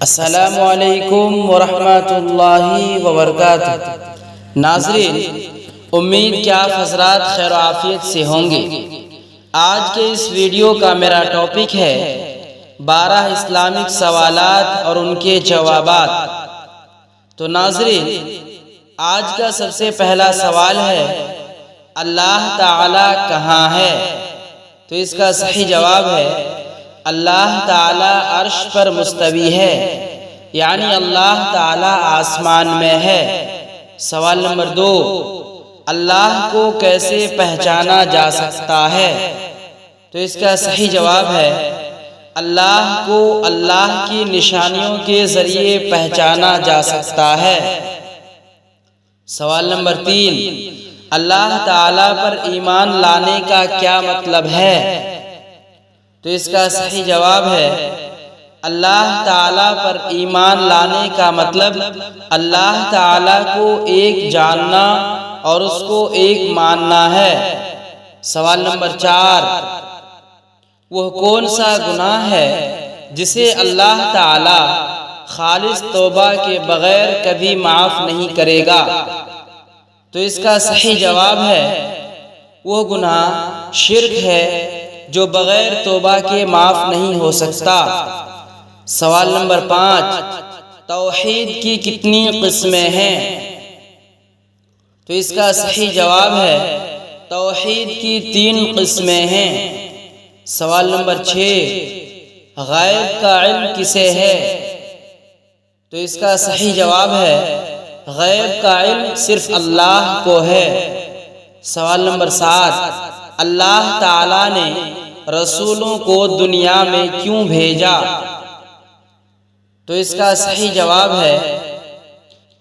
السلام علیکم ورحمۃ اللہ وبرکاتہ۔ ناظرین، امید کہ آپ حضرات خیر و عافیت سے ہوں گے۔ آج کے اس ویڈیو کا میرا ٹاپک ہے 12 اسلامک سوالات اور ان کے جوابات۔ تو ناظرین، آج کا سب سے پہلا سوال ہے اللہ تعالی کہاں ہے؟ تو اس کا صحیح جواب ہے اللہ تعالی عرش پر مستوی ہے، یعنی اللہ تعالی آسمان میں ہے۔ سوال نمبر 2، اللہ کو کیسے پہچانا جا سکتا ہے؟ تو اس کا صحیح جواب ہے اللہ کو اللہ کی نشانیوں کے ذریعے پہچانا جا سکتا ہے۔ سوال نمبر 3، اللہ تعالی پر ایمان لانے کا کیا مطلب ہے؟ تو اس کا صحیح جواب ہے اللہ تعالی پر ایمان لانے کا مطلب اللہ تعالی کو ایک جاننا اور اس کو ایک ماننا ہے۔ سوال نمبر 4، وہ کون سا گناہ ہے جسے اللہ تعالی خالص توبہ کے بغیر کبھی معاف نہیں کرے گا؟ تو اس کا صحیح جواب ہے وہ گناہ شرک ہے جو بغیر توبہ کے معاف نہیں ہو سکتا۔ سوال نمبر 5، توحید کی کتنی قسمیں ہیں؟ تو اس کا صحیح جواب ہے توحید کی 3 قسمیں ہیں۔ سوال نمبر 6، غیب کا علم کسے ہے؟ تو اس کا صحیح جواب ہے غیب کا علم صرف اللہ کو ہے۔ سوال نمبر 7، اللہ تعالی نے رسولوں کو دنیا میں کیوں بھیجا؟ تو اس کا صحیح جواب ہے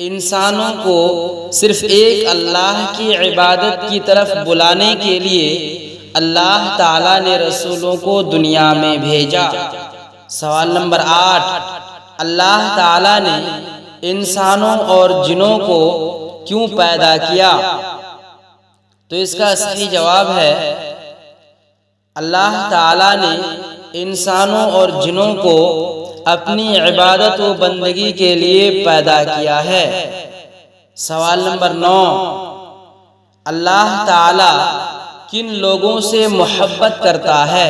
انسانوں کو صرف ایک اللہ کی عبادت کی طرف بلانے کے لیے اللہ تعالی نے رسولوں کو دنیا میں بھیجا۔ سوال نمبر 8، اللہ تعالی نے انسانوں اور جنوں کو کیوں پیدا کیا؟ تو اس کا صحیح جواب ہے اللہ تعالی نے انسانوں اور جنوں کو اپنی عبادت و بندگی کے لیے پیدا کیا ہے۔ سوال نمبر 9، اللہ تعالی کن لوگوں سے محبت کرتا ہے؟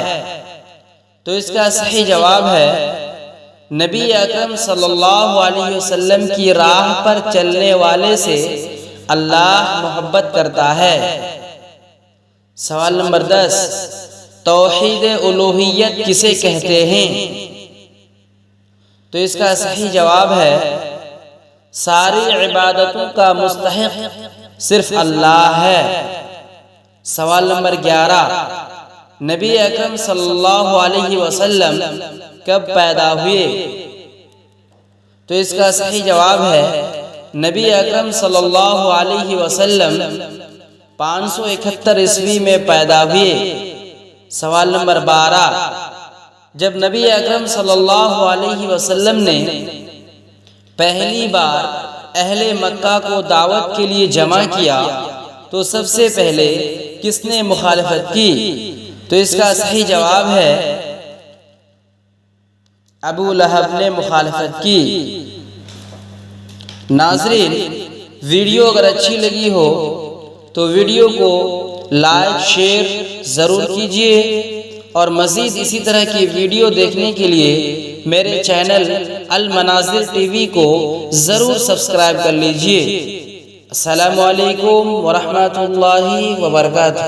تو اس کا صحیح جواب ہے نبی اکرم صلی اللہ علیہ وسلم کی راہ پر چلنے والے سے اللہ محبت کرتا ہے۔ سوال نمبر 10، توحید الوہیت کسے کہتے ہیں؟ تو اس کا صحیح جواب ہے ساری عبادتوں کا مستحق صرف اللہ ہے۔ سوال نمبر 11، نبی اکرم صلی اللہ علیہ وسلم کب پیدا ہوئے؟ تو اس کا صحیح جواب ہے نبی اکرم صلی اللہ علیہ وسلم 571 عیسوی میں پیدا ہوئے۔ سوال نمبر 12، جب نبی اکرم صلی اللہ علیہ وسلم نے پہلی بار اہل مکہ کو دعوت کے لیے جمع کیا تو سب سے پہلے کس نے مخالفت کی؟ تو اس کا صحیح جواب ہے ابو لہب نے مخالفت کی۔ ناظرین، ویڈیو اگر اچھی لگی ہو تو ویڈیو کو لائک شیئر ضرور کیجیے اور مزید اسی طرح کی ویڈیو دیکھنے کے لیے میرے چینل المناظر ٹی وی کو ضرور سبسکرائب کر لیجیے۔ السلام علیکم ورحمۃ اللہ وبرکاتہ۔